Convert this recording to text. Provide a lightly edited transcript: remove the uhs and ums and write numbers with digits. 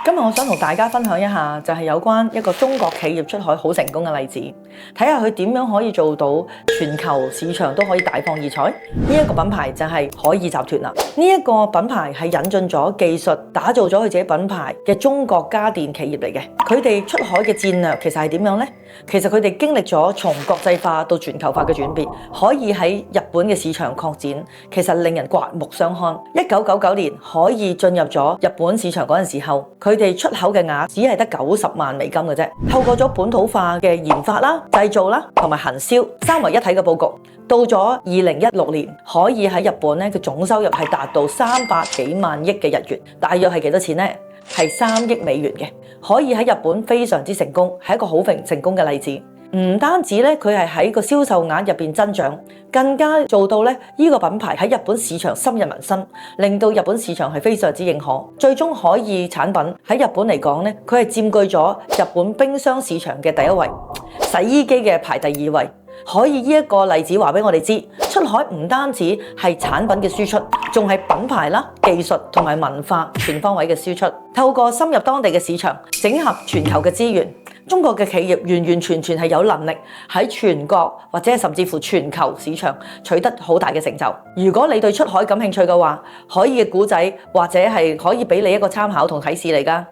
今日我想同大家分享一下，就係有關一個中國企業出海好成功嘅例子，睇下佢點樣可以做到全球市場都可以大放異彩。呢一個品牌就係海爾集團啦。呢一個品牌係引進咗技術，打造咗佢自己品牌嘅中國家電企業嚟嘅。佢哋出海嘅戰略其實係點樣呢？其實佢哋經歷咗從國際化到全球化嘅轉變，可以喺日本嘅市場擴展，其實令人刮目相看。1999年海爾進入咗日本市場嗰陣時候，佢哋出口嘅額只係得$90萬嘅啫。透過咗本土化嘅研發啦、製造啦同埋行銷三位一體嘅佈局，到咗2016年，海爾喺日本咧嘅總收入係達到300幾萬億嘅日元，大約係幾多錢呢？係3億美元嘅。海爾喺日本非常之成功，係一個好成功嘅例子。唔單止咧，佢係喺個銷售額入邊增長，更加做到咧呢個品牌喺日本市場深入民心，令到日本市場係非常之認可。最終海爾產品喺日本嚟講咧，佢係佔據咗日本冰箱市場嘅第一位，洗衣機嘅排第2位。海爾呢一個例子話俾我哋知，出海唔單止係產品嘅輸出，仲係品牌啦、技術同埋文化全方位嘅輸出。透過深入當地嘅市場，整合全球嘅資源，中國嘅企業完完全全係有能力喺全國或者甚至乎全球市場取得好大嘅成就。如果你對出海感興趣嘅話，海爾嘅故仔或者係可以俾你一個參考同啟示嚟㗎。